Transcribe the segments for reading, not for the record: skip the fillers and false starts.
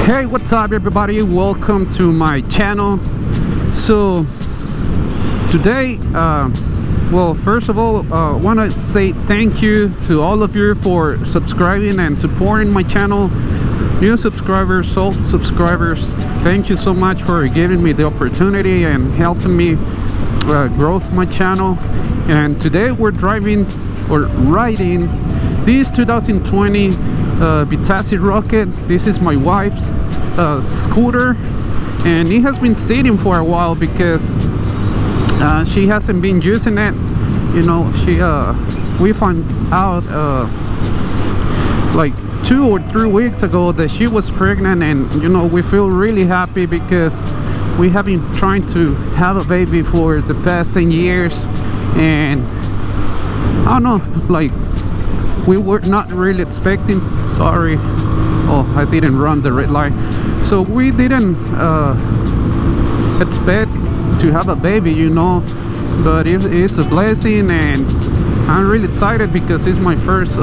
Hey, what's up everybody, welcome to my channel. So today well, first of all, I want to say thank you to all of you for subscribing and supporting my channel. New subscribers, old subscribers, thank you so much for giving me the opportunity and helping me grow my channel. And today we're riding this 2020 Vitacci Rocket. This is my wife's scooter, and it has been sitting for a while because she hasn't been using it. You know, we found out like 2 or 3 weeks ago that she was pregnant, and you know, we feel really happy because we have been trying to have a baby for the past 10 years, and I don't know, like, we were not really expecting, sorry, oh, I didn't run the red light, so we didn't expect to have a baby, you know, but it's a blessing, and I'm really excited because it's my first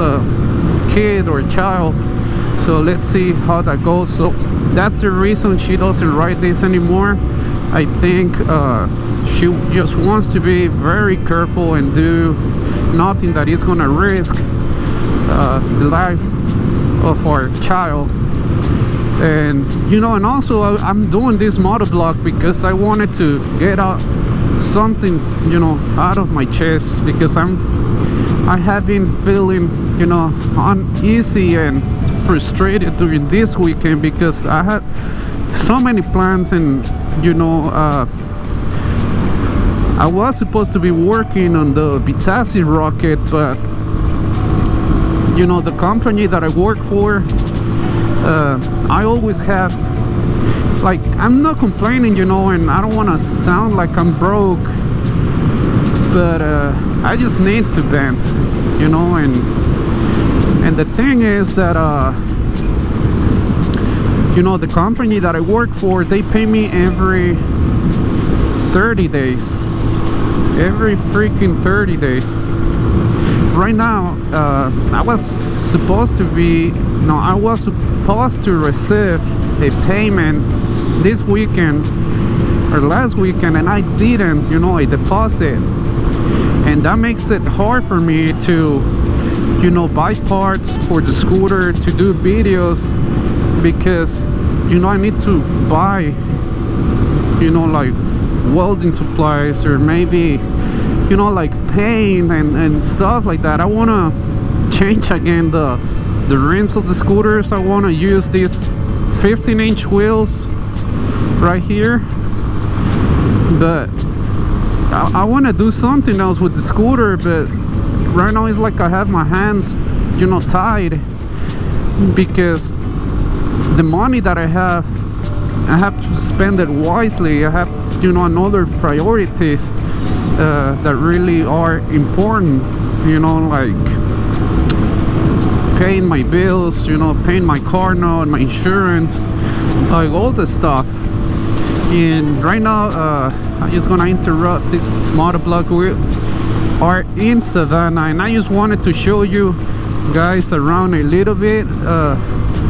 kid or child. So let's see how that goes. So that's the reason she doesn't ride this anymore. I think she just wants to be very careful and do nothing that is gonna risk the life of our child. And you know, and also I'm doing this motovlog because I wanted to get out something, you know, out of my chest, because I have been feeling, you know, uneasy and frustrated during this weekend because I had so many plans, and you know, I was supposed to be working on the Vitacci Rocket, but you know, the company that I work for, I always have, like, I'm not complaining, you know, and I don't want to sound like I'm broke, but I just need to vent, you know. And the thing is that you know, the company that I work for, they pay me every 30 days, every freaking 30 days. Right now, I was supposed to receive a payment this weekend or last weekend, and I didn't, you know, a deposit, and that makes it hard for me to, you know, buy parts for the scooter, to do videos, because you know, I need to buy, you know, like welding supplies, or maybe, you know, like paint and stuff like that. I want to change again the rims of the scooters. I want to use these 15-inch wheels right here, but I want to do something else with the scooter. But right now it's like I have my hands, you know, tied, because the money that I have to spend it wisely. I have, you know, another priorities that really are important, you know, like paying my bills, you know, paying my car note, my insurance, like all the stuff. And right now I'm just gonna interrupt this motovlog. We are in Savannah, and I just wanted to show you guys around a little bit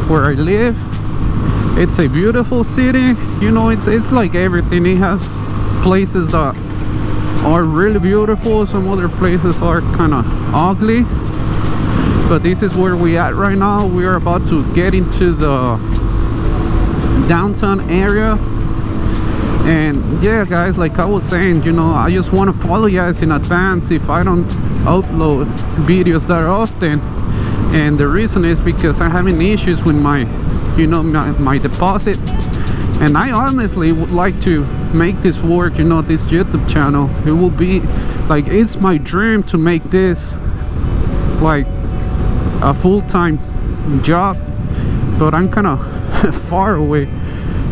where I live. It's a beautiful city, you know. It's like everything. It has places that are really beautiful, some other places are kind of ugly, but this is where we at right now. We are about to get into the downtown area. And yeah, guys, like I was saying, you know, I just want to apologize in advance if I don't upload videos that often, and the reason is because I'm having issues with my, you know, my deposits. And I honestly would like to make this work, you know, this YouTube channel. It will be like, it's my dream to make this like a full-time job, but I'm kind of far away.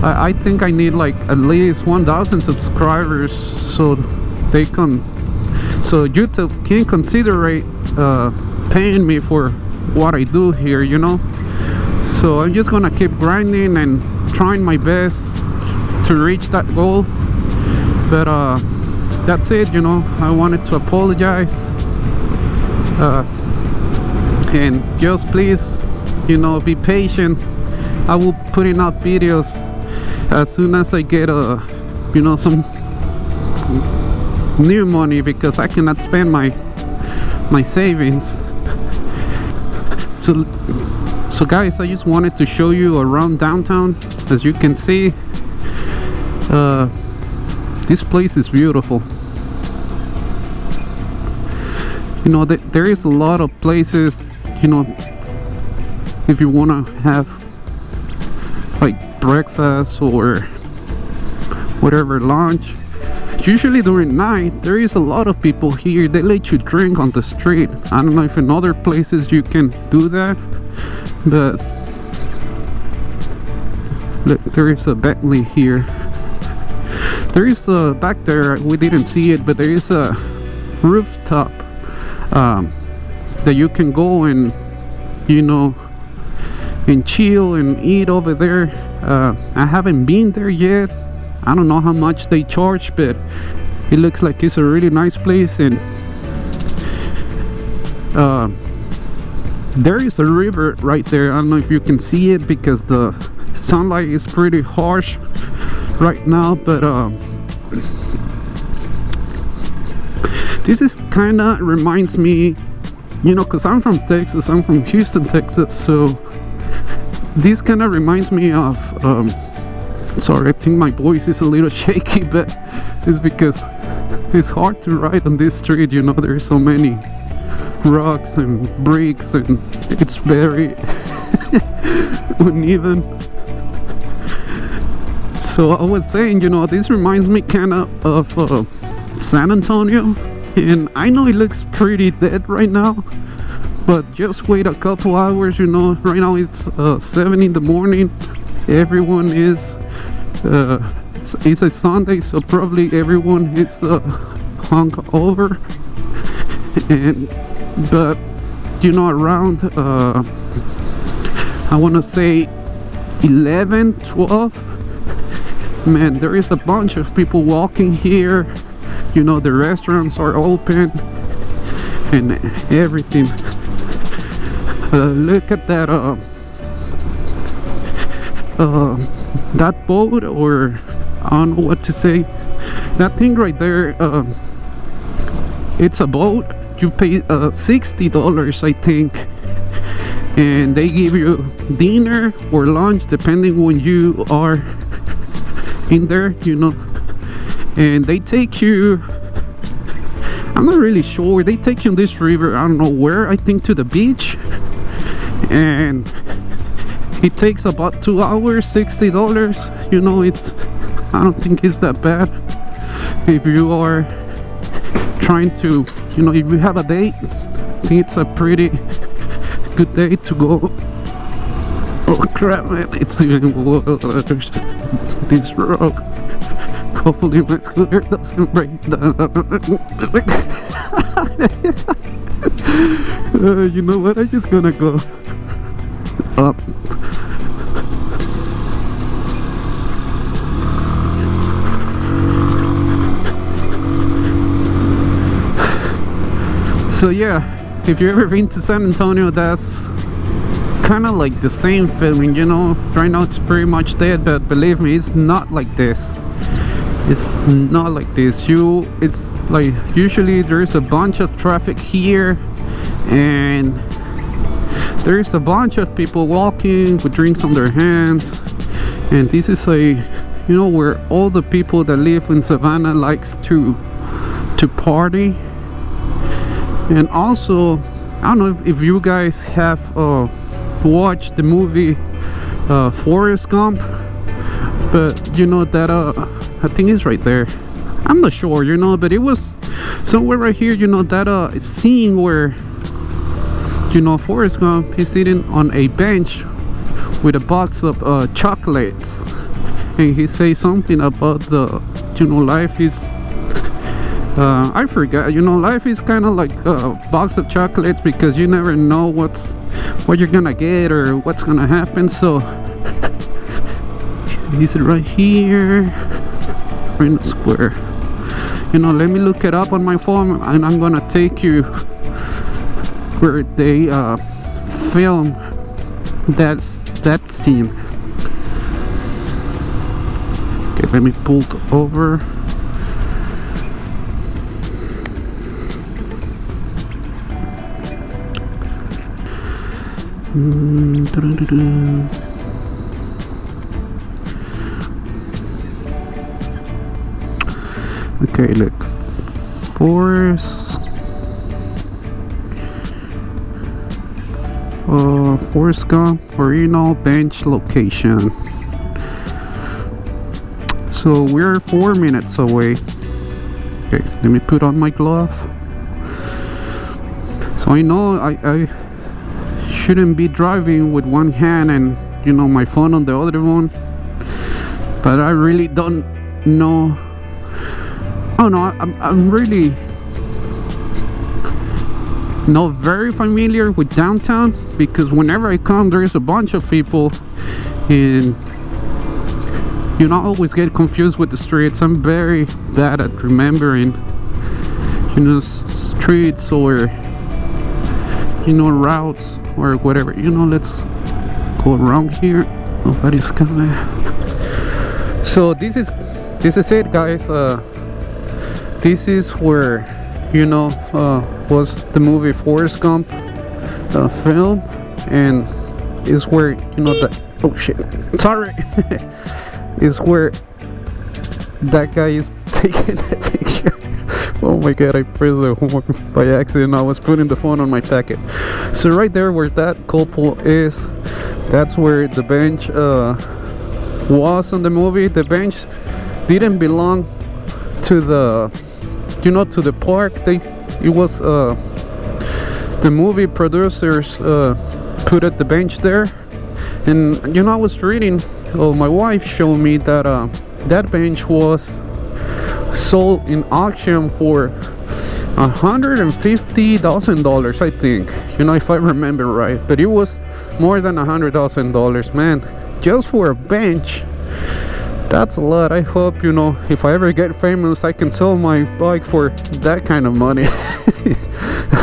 I think I need like at least 1,000 subscribers so YouTube can consider paying me for what I do here, you know. So I'm just gonna keep grinding and trying my best to reach that goal. But that's it, you know. I wanted to apologize, and just please, you know, be patient I will putting out videos as soon as I get you know, some new money, because I cannot spend my savings. So guys, I just wanted to show you around downtown. As you can see, this place is beautiful. You know, there is a lot of places, you know, if you want to have like breakfast or whatever, lunch. Usually during night there is a lot of people here. They let you drink on the street. I don't know if in other places you can do that, but look, there is a Bentley here. There is a back there, we didn't see it, but there is a rooftop that you can go and, you know, and chill and eat over there. I haven't been there yet. I don't know how much they charge, but it looks like it's a really nice place. And there is a river right there. I don't know if you can see it because the sunlight is pretty harsh right now, but this is kind of reminds me, you know, because I'm from Texas, I'm from Houston, Texas, so this kind of reminds me of sorry, I think my voice is a little shaky, but it's because it's hard to ride on this street. You know, there's so many rocks and bricks and it's very uneven. So I was saying, you know, this reminds me kind of San Antonio, and I know it looks pretty dead right now, but just wait a couple hours. You know, right now it's 7 in the morning. Everyone is it's a Sunday, so probably everyone is hung over, and but you know, around I want to say 11, 12, man, there is a bunch of people walking here. You know, the restaurants are open and everything. Look at that that boat, or I don't know what to say, that thing right there. It's a boat. You pay $60, I think, and they give you dinner or lunch depending when you are in there, you know. And they take you, I'm not really sure, they take you on this river, I don't know where, I think to the beach, and it takes about 2 hours, $60. You know, it's, I don't think it's that bad if you are trying to, you know, if you have a date. I think it's a pretty good day to go. Oh crap, man, it's even worse. This road. Hopefully my scooter doesn't break down. You know what, I'm just gonna go up. So yeah, if you've ever been to San Antonio, that's kind of like the same feeling, you know. Right now it's pretty much dead, but believe me, it's not like this. It's not like this. It's like, usually there's a bunch of traffic here, and there's a bunch of people walking with drinks on their hands, and this is a, you know, where all the people that live in Savannah likes to party. And also, I don't know if you guys have watched the movie Forrest Gump, but you know that I think it's right there, I'm not sure, you know, but it was somewhere right here, you know, that scene where, you know, Forrest Gump is sitting on a bench with a box of chocolates, and he says something about the, you know, life is I forgot, you know, life is kind of like a box of chocolates, because you never know what you're gonna get or what's gonna happen. So is it right here, right in the square? You know, let me look it up on my phone, and I'm gonna take you where they film that scene. let me pull over. Okay, look, Forrest Gump original bench location. So we're 4 minutes away. Okay, let me put on my glove. So I know I shouldn't be driving with one hand and, you know, my phone on the other one, but I really don't know. Oh no, I'm really not very familiar with downtown, because whenever I come there's a bunch of people and, you know, I always get confused with the streets. I'm very bad at remembering, you know, streets or, you know, routes or whatever. You know, let's go around here. Nobody's coming. So this is it, guys. This is where, you know, was the movie Forrest Gump film, and is where, you know, the oh shit, sorry, is where that guy is taking the picture. Oh my god, I pressed the horn by accident. I was putting the phone on my packet. So right there where that couple is, that's where the bench was on the movie. The bench didn't belong to the, you know, to the park. It was the movie producers put at the bench there. And, you know, I was reading, my wife showed me that that bench was sold in auction for $150,000, I think, you know, if I remember right. But it was more than $100,000, man, just for a bench. That's a lot. I hope, you know, if I ever get famous, I can sell my bike for that kind of money.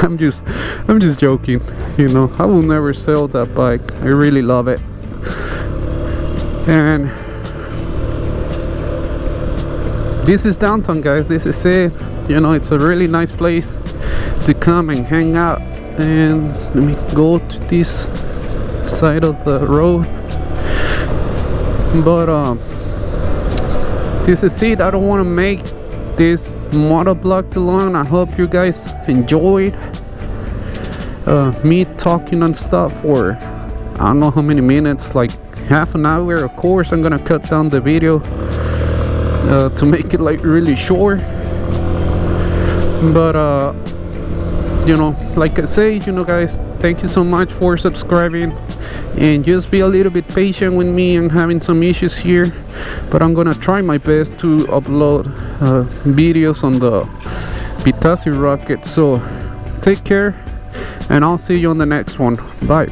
I'm just joking, you know. I will never sell that bike. I really love it. And this is downtown, guys. This is it. You know, it's a really nice place to come and hang out. And let me go to this side of the road. But this is it. I don't want to make this motovlog too long. I hope you guys enjoyed me talking on stuff for I don't know how many minutes, like half an hour. Of course I'm gonna cut down the video to make it like really short, but you know, like I say, you know, guys, thank you so much for subscribing, and just be a little bit patient with me. I'm having some issues here, but I'm gonna try my best to upload videos on the Vitacci Rocket. So take care, and I'll see you on the next one. Bye.